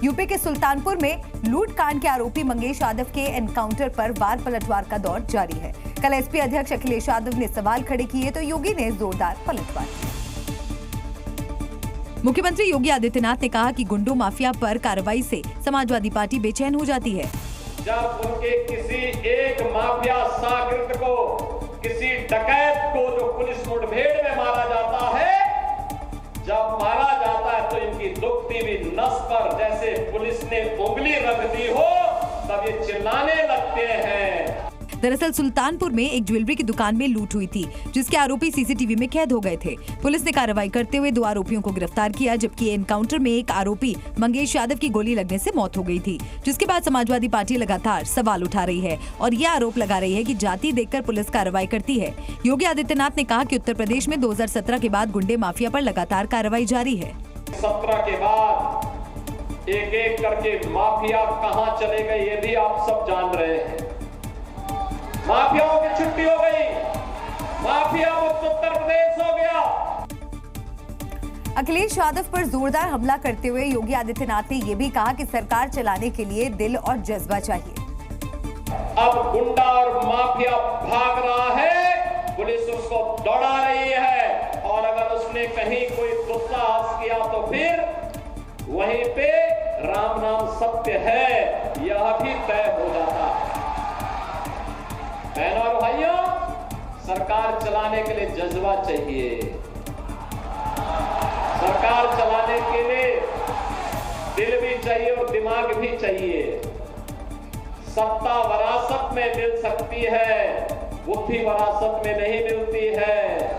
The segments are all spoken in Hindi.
यूपी के सुल्तानपुर में लूट कांड के आरोपी मंगेश यादव के एनकाउंटर पर वार पलटवार का दौर जारी है। कल एसपी अध्यक्ष अखिलेश यादव ने सवाल खड़े किए तो योगी ने जोरदार पलटवार किया। मुख्यमंत्री योगी आदित्यनाथ ने कहा कि गुंडों माफिया पर कार्रवाई से समाजवादी पार्टी बेचैन हो जाती है। जब उनके किसी एक माफिया शागिर्द को, किसी डकैत को जो पुलिस मुठभेड़ में मारा जाता है, जब मारा जाता है तो इनकी दुखती हुई नस पर जैसे पुलिस ने उंगली रख दी हो, तब ये चिल्लाने लगते हैं। दरअसल सुल्तानपुर में एक ज्वेलरी की दुकान में लूट हुई थी, जिसके आरोपी सीसीटीवी में कैद हो गए थे। पुलिस ने कार्रवाई करते हुए 2 आरोपियों को गिरफ्तार किया, जबकि एनकाउंटर में एक आरोपी मंगेश यादव की गोली लगने से मौत हो गई थी, जिसके बाद समाजवादी पार्टी लगातार सवाल उठा रही है और ये आरोप लगा रही है कि जाति देखकर पुलिस कार्रवाई करती है। योगी आदित्यनाथ ने कहा कि उत्तर प्रदेश में 2017 के बाद गुंडे माफिया पर लगातार कार्रवाई जारी है। 17 के बाद एक एक करके माफिया कहां चले गए ये भी आप सब जान रहे हैं। माफियाओं की छुट्टी हो गई, माफिया मुक्त उत्तर प्रदेश हो गया। अखिलेश यादव पर जोरदार हमला करते हुए योगी आदित्यनाथ ने यह भी कहा कि सरकार चलाने के लिए दिल और जज्बा चाहिए। अब गुंडा और माफिया भाग रहा है, पुलिस उसको दौड़ा रही है और अगर उसने कहीं कोई दुस्साहस किया तो फिर वहीं पे राम नाम सत्य है, यह भी तय हो जाता है। बहनों और भाइयों, सरकार चलाने के लिए जज्बा चाहिए। सरकार चलाने के लिए दिल भी चाहिए और दिमाग भी चाहिए। सत्ता वरासत में मिल सकती है, बुद्धि वरासत में नहीं मिलती है।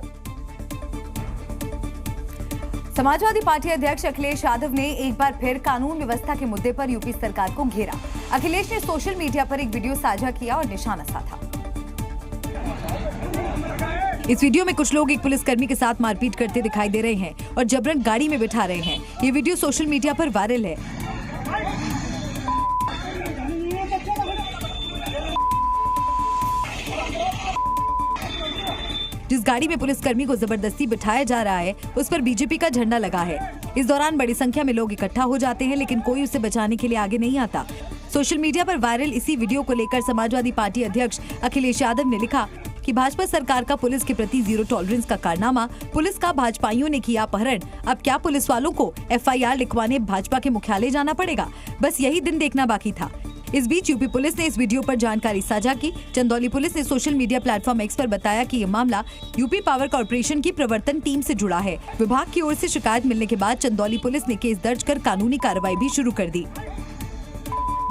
समाजवादी पार्टी अध्यक्ष अखिलेश यादव ने एक बार फिर कानून व्यवस्था के मुद्दे पर यूपी सरकार को घेरा। अखिलेश ने सोशल मीडिया पर एक वीडियो साझा किया और निशाना साधा। इस वीडियो में कुछ लोग एक पुलिसकर्मी के साथ मारपीट करते दिखाई दे रहे हैं और जबरन गाड़ी में बिठा रहे हैं। ये वीडियो सोशल मीडिया पर वायरल है। जिस गाड़ी में पुलिसकर्मी को जबरदस्ती बिठाया जा रहा है, उस पर बीजेपी का झंडा लगा है। इस दौरान बड़ी संख्या में लोग इकट्ठा हो जाते हैं, लेकिन कोई उसे बचाने के लिए आगे नहीं आता। सोशल मीडिया पर वायरल इसी वीडियो को लेकर समाजवादी पार्टी अध्यक्ष अखिलेश यादव ने लिखा कि भाजपा सरकार का पुलिस के प्रति जीरो टॉलरेंस का कारनामा, पुलिस का भाजपाइयों ने किया अपहरण, अब क्या पुलिस वालों को FIR लिखवाने भाजपा के मुख्यालय जाना पड़ेगा? बस यही दिन देखना बाकी था। इस बीच यूपी पुलिस ने इस वीडियो पर जानकारी साझा की। चंदौली पुलिस ने सोशल मीडिया प्लेटफॉर्म X पर बताया कि ये मामला यूपी पावर कॉर्पोरेशन की प्रवर्तन टीम से जुड़ा है। विभाग की ओर से शिकायत मिलने के बाद चंदौली पुलिस ने केस दर्ज कर कानूनी कार्रवाई भी शुरू कर दी।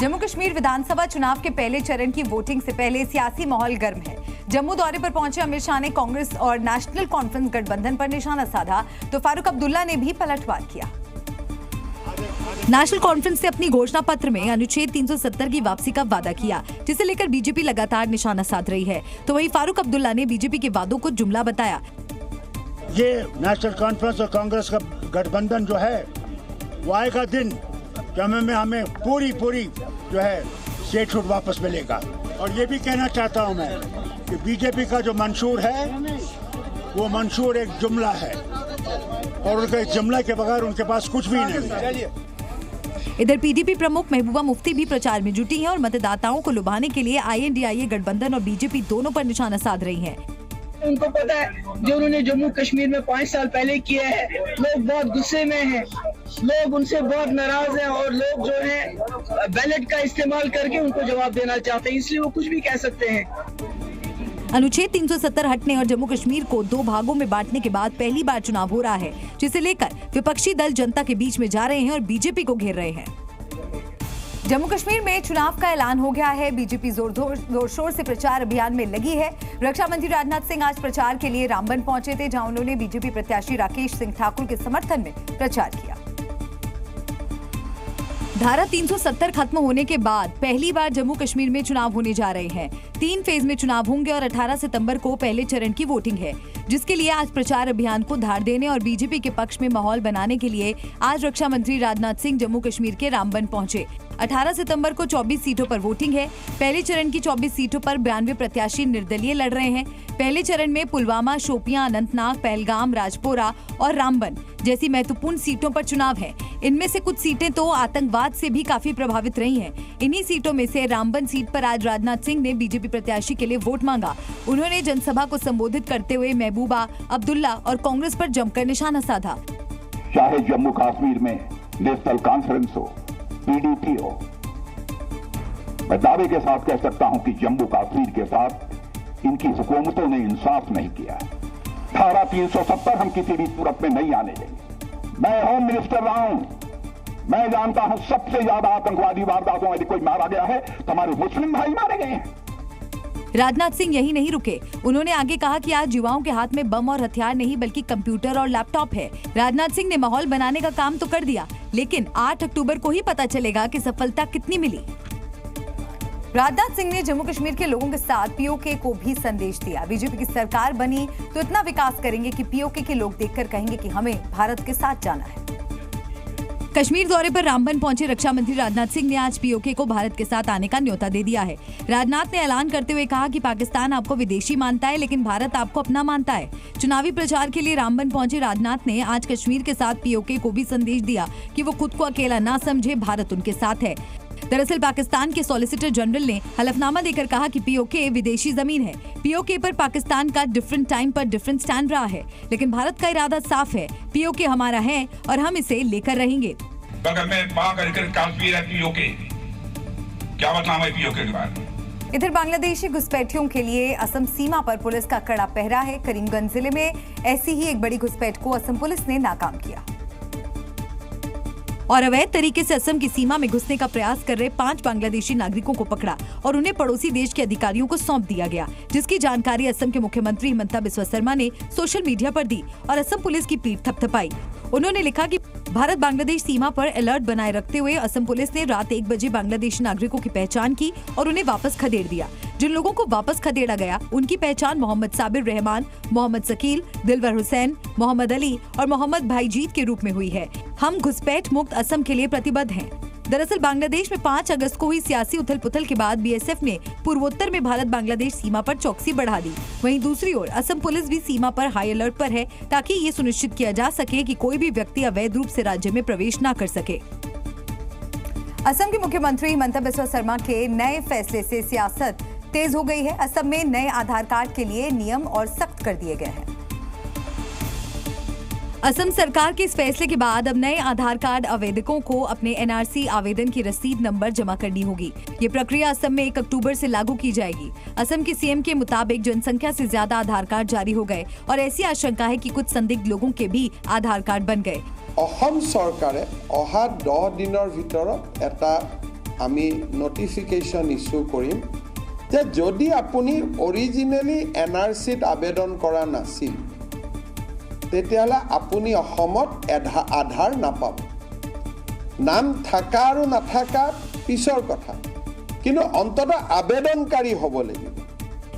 जम्मू कश्मीर विधानसभा चुनाव के पहले चरण की वोटिंग से पहले सियासी माहौल गर्म है। जम्मू दौरे पर पहुंचे अमित शाह ने कांग्रेस और नेशनल कॉन्फ्रेंस गठबंधन पर निशाना साधा तो फारूक अब्दुल्ला ने भी पलटवार किया। नेशनल कॉन्फ्रेंस ने अपनी घोषणा पत्र में अनुच्छेद 370 की वापसी का वादा किया, जिसे लेकर बीजेपी लगातार निशाना साध रही है। तो वहीं फारूक अब्दुल्ला ने बीजेपी के वादों को जुमला बताया। ये नेशनल कॉन्फ्रेंस और कांग्रेस का गठबंधन जो है, वो आएगा दिन हमें पूरी जो है स्टेटहुड वापस मिलेगा। और ये भी कहना चाहता हूँ मैं कि बीजेपी का जो मंशूर है, वो मंशूर एक जुमला है और उनके जुमला के बगैर उनके पास कुछ भी नहीं है। इधर पीडीपी प्रमुख महबूबा मुफ्ती भी प्रचार में जुटी हैं और मतदाताओं को लुभाने के लिए INDIA गठबंधन और बीजेपी दोनों पर निशाना साध रही हैं। उनको पता है जो उन्होंने जम्मू कश्मीर में 5 साल पहले किया है, लोग बहुत गुस्से में हैं, लोग उनसे बहुत नाराज हैं और लोग जो है बैलेट का इस्तेमाल करके उनको जवाब देना चाहते हैं, इसलिए वो कुछ भी कह सकते हैं। अनुच्छेद 370 हटने और जम्मू कश्मीर को 2 भागों में बांटने के बाद पहली बार चुनाव हो रहा है, जिसे लेकर विपक्षी दल जनता के बीच में जा रहे हैं और बीजेपी को घेर रहे हैं। जम्मू कश्मीर में चुनाव का ऐलान हो गया है। बीजेपी जोर शोर से प्रचार अभियान में लगी है। रक्षा मंत्री राजनाथ सिंह आज प्रचार के लिए रामबन पहुंचे थे, जहां उन्होंने बीजेपी प्रत्याशी राकेश सिंह ठाकुर के समर्थन में प्रचार किया। धारा 370 खत्म होने के बाद पहली बार जम्मू कश्मीर में चुनाव होने जा रहे हैं। 3 फेज में चुनाव होंगे और 18 सितंबर को पहले चरण की वोटिंग है। जिसके लिए आज प्रचार अभियान को धार देने और बीजेपी के पक्ष में माहौल बनाने के लिए आज रक्षा मंत्री राजनाथ सिंह जम्मू कश्मीर के रामबन पहुंचे। 18 सितंबर को 24 सीटों पर वोटिंग है। पहले चरण की 24 सीटों पर 92 प्रत्याशी निर्दलीय लड़ रहे हैं। पहले चरण में पुलवामा, शोपियां, अनंतनाग, पहलगाम, राजपोरा और रामबन जैसी महत्वपूर्ण सीटों पर चुनाव है। इनमें से कुछ सीटें तो आतंकवाद से भी काफी प्रभावित रही हैं। इन्हीं सीटों में से रामबन सीट पर आज राजनाथ सिंह ने बीजेपी प्रत्याशी के लिए वोट मांगा। उन्होंने जनसभा को संबोधित करते हुए महबूबा, अब्दुल्ला और कांग्रेस पर जमकर निशाना साधा। चाहे जम्मू कश्मीर में नेशनल कॉन्फ्रेंस हो, PDP हो, मैं दावे के साथ कह सकता हूं कि जम्मू कश्मीर के साथ इनकी हुकूमतों ने इंसाफ नहीं किया है। धारा 370 हम किसी भी सूरत में नहीं आने देंगे। मैं होम मिनिस्टर रहा हूं, मैं जानता हूं सबसे ज्यादा आतंकवादी वारदातों में कोई मारा गया है तो हमारे मुस्लिम भाई मारे गए हैं। राजनाथ सिंह यही नहीं रुके। उन्होंने आगे कहा कि आज युवाओं के हाथ में बम और हथियार नहीं बल्कि कंप्यूटर और लैपटॉप है। राजनाथ सिंह ने माहौल बनाने का काम तो कर दिया, लेकिन 8 अक्टूबर को ही पता चलेगा कि सफलता कितनी मिली। राजनाथ सिंह ने जम्मू कश्मीर के लोगों के साथ POK को भी संदेश दिया। बीजेपी की सरकार बनी तो इतना विकास करेंगे कि POK के लोग देखकर कहेंगे कि हमें भारत के साथ जाना है। कश्मीर दौरे पर रामबन पहुंचे रक्षा मंत्री राजनाथ सिंह ने आज POK को भारत के साथ आने का न्योता दे दिया है। राजनाथ ने ऐलान करते हुए कहा कि पाकिस्तान आपको विदेशी मानता है, लेकिन भारत आपको अपना मानता है। चुनावी प्रचार के लिए रामबन पहुंचे राजनाथ ने आज कश्मीर के साथ POK को भी संदेश दिया कि वो खुद को अकेला ना समझे, भारत उनके साथ है। दरअसल पाकिस्तान के सॉलिसिटर जनरल ने हलफनामा देकर कहा कि POK विदेशी जमीन है। POK पर पाकिस्तान का डिफरेंट टाइम पर डिफरेंट स्टैंड रहा है, लेकिन भारत का इरादा साफ है। POK हमारा है और हम इसे लेकर रहेंगे। अगर मैं बात करके कश्मीर है POK, क्या बताऊं मैं POK के बारे में। इधर बांग्लादेशी घुसपैठियों के लिए असम सीमा पर पुलिस का कड़ा पहरा है। करीमगंज जिले में ऐसी ही एक बड़ी घुसपैठ को असम पुलिस ने नाकाम किया और अवैध तरीके से असम की सीमा में घुसने का प्रयास कर रहे 5 बांग्लादेशी नागरिकों को पकड़ा और उन्हें पड़ोसी देश के अधिकारियों को सौंप दिया गया, जिसकी जानकारी असम के मुख्यमंत्री हिमंता बिस्वा शर्मा ने सोशल मीडिया पर दी और असम पुलिस की पीठ थपथपाई। उन्होंने लिखा कि भारत बांग्लादेश सीमा पर अलर्ट बनाए रखते हुए असम पुलिस ने रात 1 बजे बांग्लादेशी नागरिकों की पहचान की और उन्हें वापस खदेड़ दिया। जिन लोगों को वापस खदेड़ा गया उनकी पहचान मोहम्मद साबिर रहमान, मोहम्मद शकील, दिलवर हुसैन, मोहम्मद अली और मोहम्मद भाईजीत के रूप में हुई है। हम घुसपैठ मुक्त असम के लिए प्रतिबद्ध हैं। दरअसल बांग्लादेश में 5 अगस्त को हुई सियासी उथल पुथल के बाद BSF ने पूर्वोत्तर में भारत बांग्लादेश सीमा पर चौकसी बढ़ा दी। वहीं दूसरी ओर असम पुलिस भी सीमा पर हाई अलर्ट पर है, ताकि ये सुनिश्चित किया जा सके कि कोई भी व्यक्ति अवैध रूप से राज्य में प्रवेश न कर सके। असम के मुख्यमंत्री हिमंता बिस्वा शर्मा के नए फैसले से सियासत तेज हो गई है। असम में नए आधार कार्ड के लिए नियम और सख्त कर दिए गए हैं। असम सरकार के इस फैसले के बाद अब नए आधार कार्ड आवेदकों को अपने NRC आवेदन की रसीद नंबर जमा करनी होगी। ये प्रक्रिया असम में 1 अक्टूबर से लागू की जाएगी। असम के CM के मुताबिक जनसंख्या से ज्यादा आधार कार्ड जारी हो गए और ऐसी आशंका है कि कुछ संदिग्ध लोगों के भी आधार कार्ड बन गए। অসম চৰকাৰে অহা 10 দিনৰ ভিতৰত এটা আমি নটিফিকেশ্যন ইস্যু কৰিম যে যদি আপুনি অৰিজিনেলি NRCত আবেদন কৰা নাছিল তেতিয়াহ'লে আপুনি অসমত আধাৰ নাপাব। নাম থাকা আৰু নাথাকা পিছৰ কথা, কিন্তু অন্ততঃ আবেদনকাৰী হ'ব লাগিব।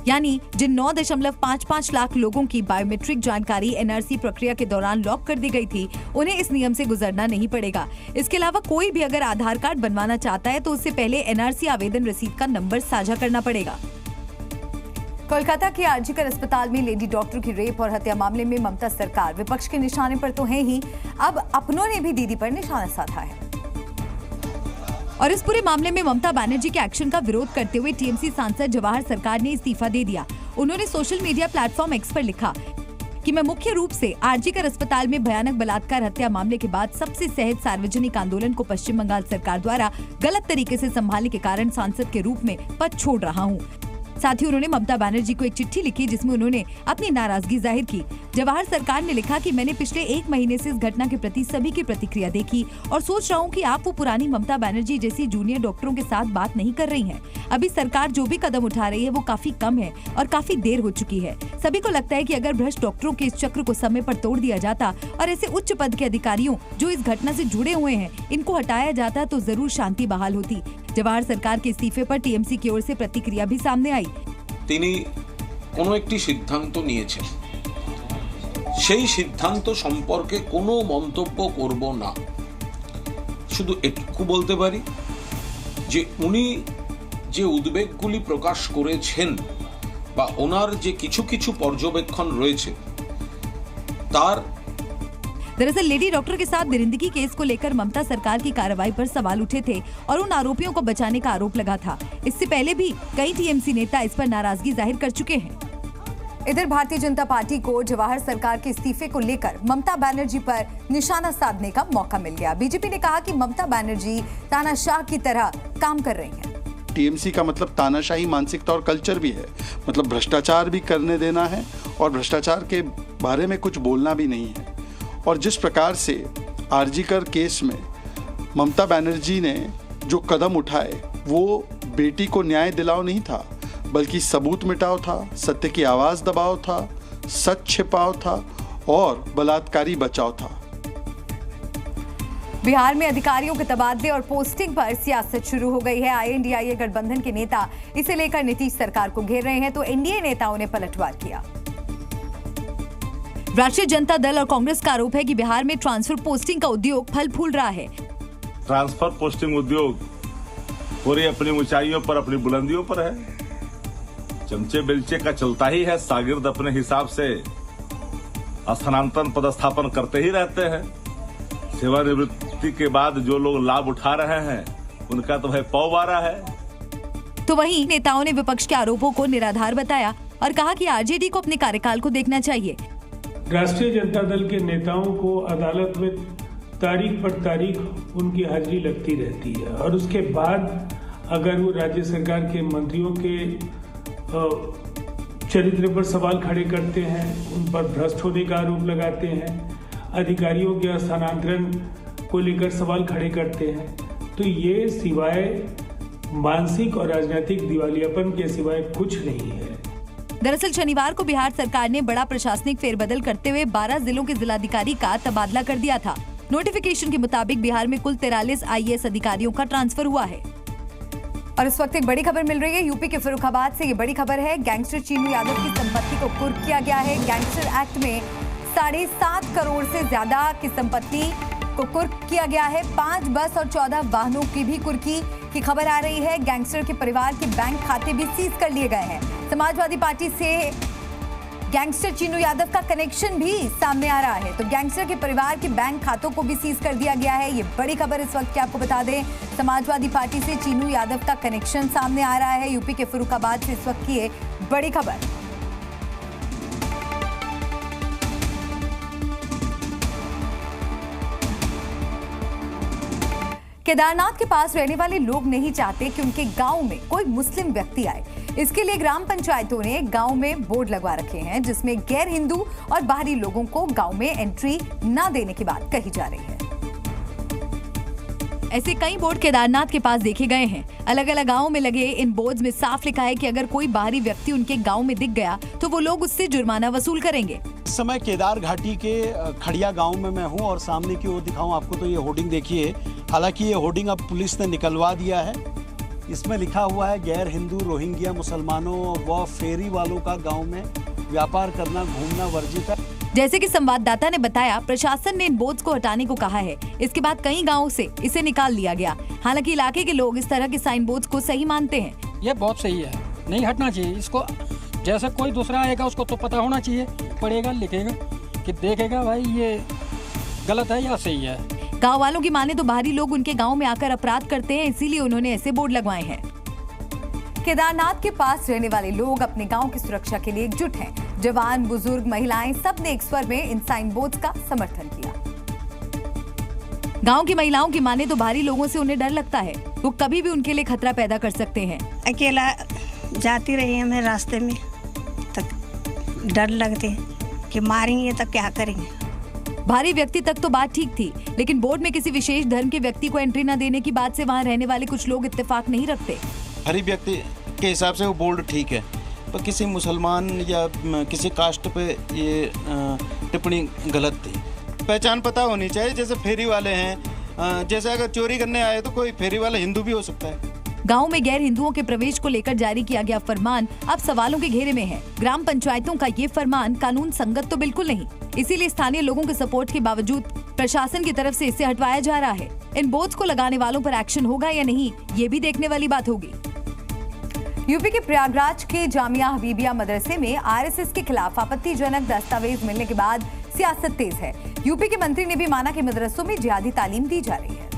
यानी जिन 9.55 लाख लोगों की बायोमेट्रिक जानकारी NRC प्रक्रिया के दौरान लॉक कर दी गई थी, उन्हें इस नियम से गुजरना नहीं पड़ेगा। इसके अलावा कोई भी अगर आधार कार्ड बनवाना चाहता है तो उससे पहले NRC आवेदन रसीद का नंबर साझा करना पड़ेगा। कोलकाता के आरजीकर अस्पताल में लेडी डॉक्टर की रेप और हत्या मामले में ममता सरकार विपक्ष के निशाने पर तो है ही, अब अपनों ने भी दीदी पर निशाना साधा है और इस पूरे मामले में ममता बनर्जी के एक्शन का विरोध करते हुए TMC सांसद जवाहर सरकार ने इस्तीफा दे दिया। उन्होंने सोशल मीडिया प्लेटफॉर्म X पर लिखा कि मैं मुख्य रूप से आरजीकर अस्पताल में भयानक बलात्कार हत्या मामले के बाद सबसे सहज सार्वजनिक आंदोलन को पश्चिम बंगाल सरकार द्वारा गलत तरीके से संभालने के कारण सांसद के रूप में पद छोड़ रहा हूँ। साथ ही उन्होंने ममता बनर्जी को एक चिट्ठी लिखी जिसमें उन्होंने अपनी नाराजगी जाहिर की। जवाहर सरकार ने लिखा कि मैंने पिछले 1 महीने से इस घटना के प्रति सभी की प्रतिक्रिया देखी और सोच रहा हूँ कि आप वो पुरानी ममता बनर्जी जैसी जूनियर डॉक्टरों के साथ बात नहीं कर रही हैं। अभी सरकार जो भी कदम उठा रही है वो काफी कम है और काफी देर हो चुकी है। सभी को लगता है कि अगर भ्रष्ट डॉक्टरों के इस चक्र को समय पर तोड़ दिया जाता और ऐसे उच्च पद के अधिकारियों जो इस घटना से जुड़े हुए हैं इनको हटाया जाता तो जरूर शांति बहाल होती। जवाहर सरकार के इस्तीफे पर TMC की ओर से प्रतिक्रिया भी सामने आई। তিনি কোনো একটি সিদ্ধান্ত নিয়েছেন সেই সিদ্ধান্ত সম্পর্কে কোনো মন্তব্য করব না। শুধু এটুকু বলতে পারি যে উনি যে উদ্বেগগুলি প্রকাশ করেছেন বা ওনার যে কিছু কিছু পর্যবেক্ষণ রয়েছে তার दरअसल लेडी डॉक्टर के साथ दरिंदगी केस को लेकर ममता सरकार की कार्रवाई पर सवाल उठे थे और उन आरोपियों को बचाने का आरोप लगा था। इससे पहले भी कई टीएमसी नेता इस पर नाराजगी जाहिर कर चुके हैं। इधर भारतीय जनता पार्टी को जवाहर सरकार के इस्तीफे को लेकर ममता बनर्जी पर निशाना साधने का मौका मिल गया। बीजेपी ने कहा कि ममता बनर्जी तानाशाह की तरह काम कर रही हैं। टीएमसी का मतलब तानाशाही मानसिकता और कल्चर भी है, मतलब भ्रष्टाचार भी करने देना है और भ्रष्टाचार के बारे में कुछ बोलना भी नहीं है। और जिस प्रकार से आरजीकर केस में ममता बनर्जी ने जो कदम उठाए वो बेटी को न्याय दिलाओ नहीं था, बल्कि सबूत मिटाओ था, सत्य की आवाज दबाओ था, सच छिपाओ था और बलात्कारी बचाओ था। बिहार में अधिकारियों के तबादले और पोस्टिंग पर सियासत शुरू हो गई है। आईएनडीआईए गठबंधन के नेता इसे लेकर नीतीश सरकार को घेर रहे हैं, तो एनडीए नेताओं ने पलटवार किया। राष्ट्रीय जनता दल और कांग्रेस का आरोप है कि बिहार में ट्रांसफर पोस्टिंग का उद्योग फल फूल रहा है। ट्रांसफर पोस्टिंग उद्योग पूरी अपनी ऊंचाइयों पर, अपनी बुलंदियों पर है। चमचे बेलचे का चलता ही है। शागिर्द अपने हिसाब से स्थानांतरण पदस्थापन करते ही रहते हैं। सेवानिवृत्ति के बाद जो लोग लाभ उठा रहे हैं उनका तो भाई पौवारा है। तो वहीं नेताओं ने विपक्ष के आरोपों को निराधार बताया और कहा कि आरजेडी को अपने कार्यकाल को देखना चाहिए। राष्ट्रीय जनता दल के नेताओं को अदालत में तारीख पर तारीख उनकी हाजिरी लगती रहती है और उसके बाद अगर वो राज्य सरकार के मंत्रियों के चरित्र पर सवाल खड़े करते हैं, उन पर भ्रष्ट होने का आरोप लगाते हैं, अधिकारियों के स्थानांतरण को लेकर सवाल खड़े करते हैं, तो ये सिवाय मानसिक और राजनीतिक दिवालियापन के सिवाय कुछ नहीं है। दरअसल शनिवार को बिहार सरकार ने बड़ा प्रशासनिक फेरबदल करते हुए 12 जिलों के जिलाधिकारी का तबादला कर दिया था। नोटिफिकेशन के मुताबिक बिहार में कुल 43 आईएएस अधिकारियों का ट्रांसफर हुआ है। और इस वक्त एक बड़ी खबर मिल रही है यूपी के फर्रुखाबाद से। ये बड़ी खबर है, गैंगस्टर चीनू यादव की संपत्ति को कुर्क किया गया है। गैंगस्टर एक्ट में 7.5 करोड़ से ज्यादा की संपत्ति को कुर्क किया गया है। 5 बस और 14 वाहनों की भी कुर्की की खबर आ रही है। गैंगस्टर के परिवार के बैंक खाते भी सीज कर लिए गए हैं। समाजवादी पार्टी से गैंगस्टर चीनू यादव का कनेक्शन भी सामने आ रहा है, तो गैंगस्टर के परिवार के बैंक खातों को भी सीज कर दिया गया है। ये बड़ी खबर इस वक्त की आपको बता दें, समाजवादी पार्टी से चीनू यादव का कनेक्शन सामने आ रहा है। यूपी के फर्रुखाबाद से इस वक्त की ये बड़ी खबर। केदारनाथ के पास रहने वाले लोग नहीं चाहते कि उनके गांव में कोई मुस्लिम व्यक्ति आए। इसके लिए ग्राम पंचायतों ने गांव में बोर्ड लगवा रखे हैं जिसमें गैर हिंदू और बाहरी लोगों को गांव में एंट्री न देने की बात कही जा रही है। ऐसे कई बोर्ड केदारनाथ के पास देखे गए हैं। अलग अलग गांवों में लगे इन बोर्ड्स में साफ लिखा है कि अगर कोई बाहरी व्यक्ति उनके गांव में दिख गया तो वो लोग उससे जुर्माना वसूल करेंगे। इस समय केदार घाटी के खड़िया गांव में मैं हूं और सामने की ओर दिखाऊं आपको तो ये होर्डिंग देखिए। हालांकि ये होर्डिंग अब पुलिस ने निकलवा दिया है। इसमें लिखा हुआ है गैर हिंदू रोहिंग्या मुसलमानों व फेरी वालों का गाँव में व्यापार करना घूमना वर्जित है। जैसे कि संवाददाता ने बताया, प्रशासन ने इन बोर्ड्स को हटाने को कहा है। इसके बाद कई गांवों से इसे निकाल दिया गया। हालांकि इलाके के लोग इस तरह के साइन बोर्ड्स को सही मानते हैं। ये बहुत सही है, नहीं हटना चाहिए इसको। जैसे कोई दूसरा आएगा उसको तो पता होना चाहिए, पढ़ेगा लिखेगा कि देखेगा भाई ये गलत है या सही है। गाँव वालों की माने तो बाहरी लोग उनके गाँव में आकर अपराध करते हैं, इसीलिए उन्होंने ऐसे बोर्ड लगवाए हैं। केदारनाथ के पास रहने वाले लोग अपने गांव की सुरक्षा के लिए एकजुट हैं। जवान, बुजुर्ग, महिलाएं सब ने एक स्वर में इन साइन बोर्ड्स का समर्थन किया। गांव की महिलाओं की माने तो बाहरी लोगों से उन्हें डर लगता है, वो कभी भी उनके लिए खतरा पैदा कर सकते हैं। अकेला जाती रही है मैं रास्ते में, तक डर लगते हैं कि मारेंगे तो क्या करेंगे। भारी व्यक्ति तक तो बात ठीक थी, लेकिन बोर्ड में किसी विशेष धर्म के व्यक्ति को एंट्री न देने की बात से वहां रहने वाले कुछ लोग इत्तेफाक नहीं रखते। हर व्यक्ति के हिसाब से वो बोर्ड ठीक है, पर किसी मुसलमान या किसी कास्ट पे ये टिप्पणी गलत थी। पहचान पता होनी चाहिए। जैसे फेरी वाले हैं, जैसे अगर चोरी करने आए तो कोई फेरी वाला हिंदू भी हो सकता है। गाँव में गैर हिंदुओं के प्रवेश को लेकर जारी किया गया फरमान अब सवालों के घेरे में है। ग्राम पंचायतों का ये फरमान कानून संगत तो बिल्कुल नहीं, इसीलिए स्थानीय लोगों के सपोर्ट के बावजूद प्रशासन की तरफ से इसे हटवाया जा रहा है। इन बोर्ड्स को लगाने वालों पर एक्शन होगा या नहीं, ये भी देखने वाली बात होगी। यूपी के प्रयागराज के जामिया हबीबिया मदरसे में आरएसएस के खिलाफ आपत्तिजनक दस्तावेज मिलने के बाद सियासत तेज है। यूपी के मंत्री ने भी माना कि मदरसों में जिहादी तालीम दी जा रही है।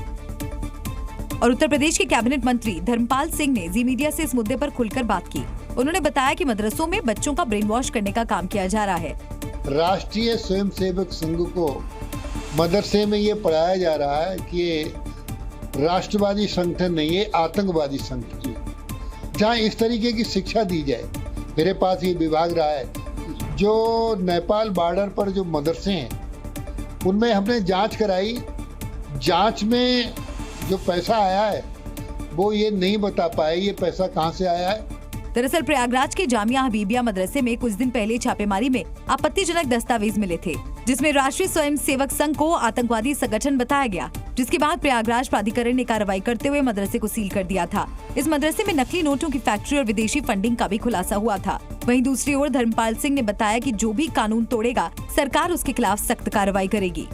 और उत्तर प्रदेश के कैबिनेट मंत्री धर्मपाल सिंह ने जी मीडिया से इस मुद्दे पर खुलकर बात की। उन्होंने बताया कि मदरसों में बच्चों का ब्रेन वॉश करने का काम किया जा रहा है। राष्ट्रीय स्वयंसेवक संघ को मदरसे में ये पढ़ाया जा रहा है कि ये राष्ट्रवादी संगठन नहीं है, आतंकवादी संगठन, जहाँ इस तरीके की शिक्षा दी जाए। मेरे पास ये विभाग रहा है, जो नेपाल बॉर्डर पर जो मदरसे हैं उनमें हमने जांच कराई। जांच में जो पैसा आया है वो ये नहीं बता पाए ये पैसा कहाँ से आया है। दरअसल प्रयागराज के जामिया हबीबिया मदरसे में कुछ दिन पहले छापेमारी में आपत्तिजनक दस्तावेज मिले थे, जिसमें राष्ट्रीय स्वयंसेवक संघ को आतंकवादी संगठन बताया गया, जिसके बाद प्रयागराज प्राधिकरण ने कार्रवाई करते हुए मदरसे को सील कर दिया था। इस मदरसे में नकली नोटों की फैक्ट्री और विदेशी फंडिंग का भी खुलासा हुआ था। वहीं दूसरी ओर धर्मपाल सिंह ने बताया कि जो भी कानून तोड़ेगा सरकार उसके खिलाफ सख्त कार्रवाई करेगी।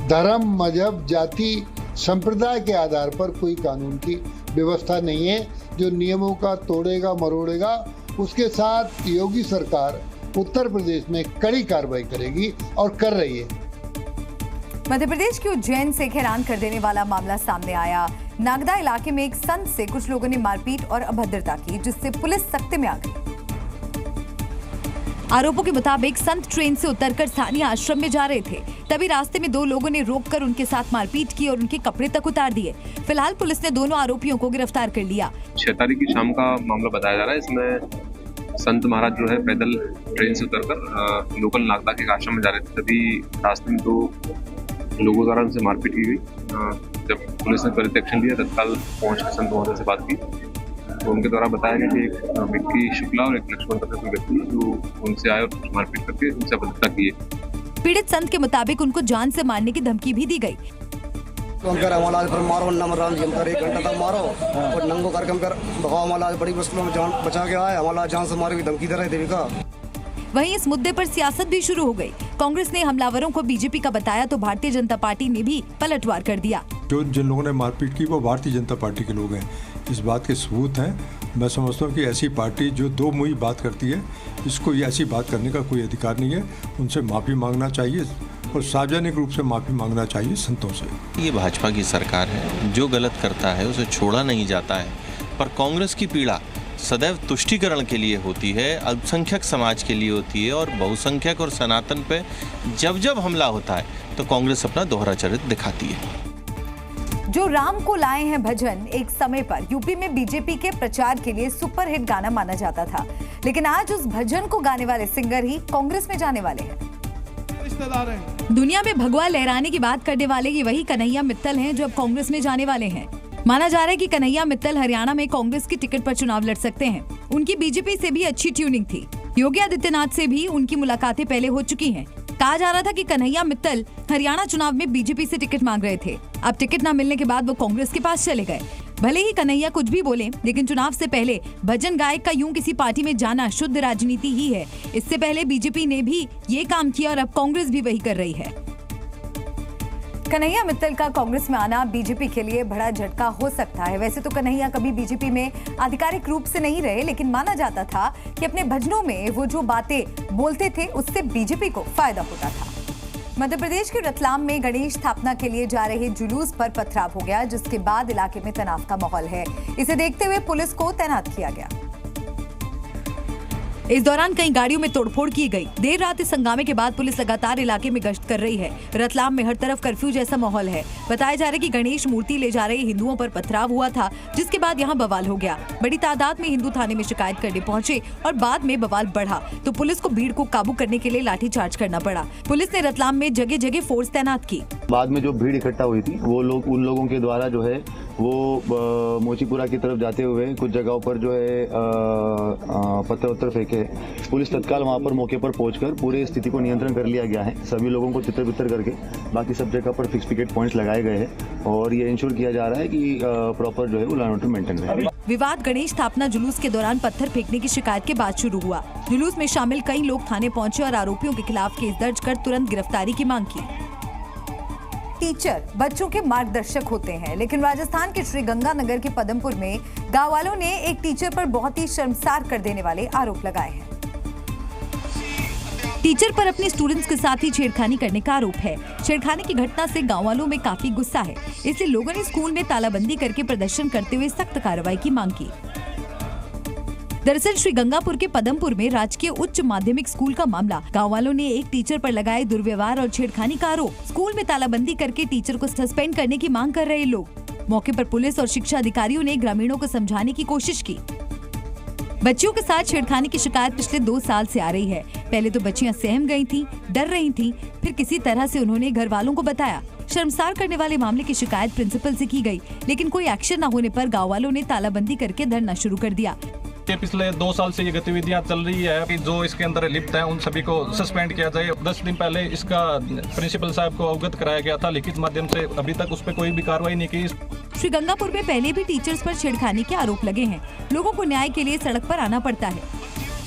धर्म, मजहब, जाति, संप्रदाय के आधार पर कोई कानून की व्यवस्था नहीं है। जो नियमों का तोड़ेगा मरोड़ेगा उसके साथ योगी सरकार उत्तर प्रदेश में कड़ी कार्रवाई करेगी और कर रही है। मध्य प्रदेश के उज्जैन से हैरान कर देने वाला मामला सामने आया। नागदा इलाके में एक संत से कुछ लोगों ने मारपीट और अभद्रता की, जिससे पुलिस सख्ते में आ गई। आरोपों के मुताबिक संत ट्रेन से उतरकर स्थानीय आश्रम में जा रहे थे, तभी रास्ते में दो लोगों ने रोककर उनके साथ मारपीट की और उनके कपड़े तक उतार दिए। फिलहाल पुलिस ने दोनों आरोपियों को गिरफ्तार कर लिया। 6 तारीख की शाम का मामला बताया जा रहा है। इसमें संत महाराज जो है पैदल ट्रेन से उतरकर लोकल नागदा के आश्रम में जा रहे थे, तभी रास्ते में 2 लोगों द्वारा उनसे मारपीट की गई। जब पुलिस ने त्वरित एक्शन लिया, तत्काल पहुंच कर संत महोदय से बात की तो उनके द्वारा बताया गया कि एक विक्की शुक्ला और एक लक्ष्मण करके कोई व्यक्ति जो उनसे आए और कुछ मारपीट करके उनसे अभद्रता की है। पीड़ित संत के मुताबिक उनको जान से मारने की धमकी भी दी गई। तो हम कह रहे हमारा पर मारो नंबर 1 घंटा तक मारो और नंगो करके हम भगाओ, हमारा बड़ी मुश्किलों में जान बचा के आए, हमारा जान से मारे की धमकी दे रहे देवी का। वहीं इस मुद्दे पर सियासत भी शुरू हो गई। कांग्रेस ने हमलावरों को बीजेपी का बताया तो भारतीय जनता पार्टी ने भी पलटवार कर दिया। जो जिन लोगों ने मारपीट की वो भारतीय जनता पार्टी के लोग हैं, इस बात के सबूत हैं। मैं समझता हूँ कि ऐसी पार्टी जो 2 मुही बात करती है, इसको ये ऐसी बात करने का कोई अधिकार नहीं है। उनसे माफ़ी मांगना चाहिए और सार्वजनिक रूप से माफ़ी मांगना चाहिए संतों से। ये भाजपा की सरकार है, जो गलत करता है उसे छोड़ा नहीं जाता है, पर कांग्रेस की पीड़ा सदैव तुष्टीकरण के लिए होती है, अल्पसंख्यक समाज के लिए होती है और बहुसंख्यक और सनातन पे जब जब हमला होता है तो कांग्रेस अपना दोहरा चरित्र दिखाती है। जो राम को लाए हैं भजन एक समय पर यूपी में बीजेपी के प्रचार के लिए सुपरहिट गाना माना जाता था, लेकिन आज उस भजन को गाने वाले सिंगर ही कांग्रेस में जाने वाले हैं। रिश्तेदार हैं। दुनिया में भगवा लहराने की बात करने वाले ये वही कन्हैया मित्तल हैं जो अब कांग्रेस में जाने वाले हैं। माना जा रहा है कि कन्हैया मित्तल हरियाणा में कांग्रेस की टिकट पर चुनाव लड़ सकते हैं। उनकी बीजेपी से भी अच्छी ट्यूनिंग थी। योगी आदित्यनाथ से भी उनकी मुलाकातें पहले हो चुकी हैं। कहा जा रहा था कि कन्हैया मित्तल हरियाणा चुनाव में बीजेपी से टिकट मांग रहे थे। अब टिकट न मिलने के बाद वो कांग्रेस के पास चले गए। भले ही कन्हैया कुछ भी बोले, लेकिन चुनाव से पहले भजन गायक का यूं किसी पार्टी में जाना शुद्ध राजनीति ही है। इससे पहले बीजेपी ने भी ये काम किया और अब कांग्रेस भी वही कर रही है। कन्हैया मित्तल का कांग्रेस में आना बीजेपी के लिए बड़ा झटका हो सकता है। वैसे तो कन्हैया कभी बीजेपी में आधिकारिक रूप से नहीं रहे, लेकिन माना जाता था कि अपने भजनों में वो जो बातें बोलते थे उससे बीजेपी को फायदा होता था। मध्य प्रदेश के रतलाम में गणेश स्थापना के लिए जा रहे जुलूस पर पथराव हो गया, जिसके बाद इलाके में तनाव का माहौल है। इसे देखते हुए पुलिस को तैनात किया गया। इस दौरान कई गाड़ियों में तोड़फोड़ की गई। देर रात इस हंगामे के बाद पुलिस लगातार इलाके में गश्त कर रही है। रतलाम में हर तरफ कर्फ्यू जैसा माहौल है। बताया जा रहा है कि गणेश मूर्ति ले जा रहे हिंदुओं पर पथराव हुआ था, जिसके बाद यहां बवाल हो गया। बड़ी तादाद में हिंदू थाने में शिकायत करने पहुंचे और बाद में बवाल बढ़ा तो पुलिस को भीड़ को काबू करने के लिए लाठीचार्ज करना पड़ा। पुलिस ने रतलाम में जगह जगह फोर्स तैनात की। बाद में जो भीड़ इकट्ठा हुई थी वो लोग उन लोगों के द्वारा जो है वो मोचीपुरा की तरफ जाते हुए कुछ जगहों पर जो है पत्थर उत्तर फेंके। पुलिस तत्काल वहां पर मौके पर पहुंचकर पूरे स्थिति को नियंत्रण कर लिया गया है। सभी लोगों को तितर बितर करके बाकी सब जगह पर फिक्स पिकेट पॉइंट्स लगाए गए हैं और ये इंश्योर किया जा रहा है कि प्रॉपर जो है वो लॉ एंड ऑर्डर मेंटेन रहे। विवाद गणेश स्थापना जुलूस के दौरान पत्थर फेंकने की शिकायत के बाद शुरू हुआ। जुलूस में शामिल कई लोग थाने पहुंचे और आरोपियों के खिलाफ केस दर्ज कर तुरंत गिरफ्तारी की मांग की। टीचर बच्चों के मार्गदर्शक होते हैं, लेकिन राजस्थान के श्रीगंगानगर के पदमपुर में गांव वालों ने एक टीचर पर बहुत ही शर्मसार कर देने वाले आरोप लगाए हैं। टीचर पर अपने स्टूडेंट्स के साथ ही छेड़खानी करने का आरोप है। छेड़खानी की घटना से गांव वालों में काफी गुस्सा है, इसलिए लोगों ने स्कूल में तालाबंदी करके प्रदर्शन करते हुए सख्त कार्रवाई की मांग की। दरअसल श्रीगंगापुर के पदमपुर में राजकीय उच्च माध्यमिक स्कूल का मामला। गांव वालों ने एक टीचर पर लगाए दुर्व्यवहार और छेड़खानी का आरोप। स्कूल में तालाबंदी करके टीचर को सस्पेंड करने की मांग कर रहे लोग। मौके पर पुलिस और शिक्षा अधिकारियों ने ग्रामीणों को समझाने की कोशिश की। बच्चियों के साथ छेड़खानी की शिकायत पिछले 2 साल से आ रही है। पहले तो बच्चियां सहम गई थीं, डर रही थीं, फिर किसी तरह से उन्होंने घर वालों को बताया। शर्मसार करने वाले मामले की शिकायत प्रिंसिपल से की गई, लेकिन कोई एक्शन न होने पर गाँव वालों ने तालाबंदी करके धरना शुरू कर दिया। पिछले 2 साल से ये गतिविधियां चल रही है कि जो इसके अंदर लिप्त हैं उन सभी को सस्पेंड किया जाए। 10 दिन पहले इसका प्रिंसिपल साहब को अवगत कराया गया था, लिखित माध्यम से। अभी तक उस पर कोई भी कार्रवाई नहीं की। श्रीगंगापुर में पहले भी टीचर्स पर छेड़खानी के आरोप लगे हैं। लोगों को न्याय के लिए सड़क पर आना पड़ता है,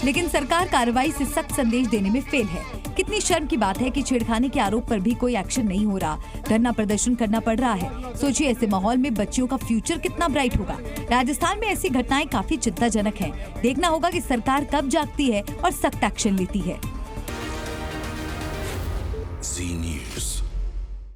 लेकिन सरकार कार्रवाई से सख्त संदेश देने में फेल है। कितनी शर्म की बात है कि छेड़खानी के आरोप पर भी कोई एक्शन नहीं हो रहा, धरना प्रदर्शन करना पड़ रहा है। सोचिए ऐसे माहौल में बच्चियों का फ्यूचर कितना ब्राइट होगा। राजस्थान में ऐसी घटनाएं काफी चिंताजनक हैं। देखना होगा कि सरकार कब जागती है और सख्त एक्शन लेती है। जी न्यूज़।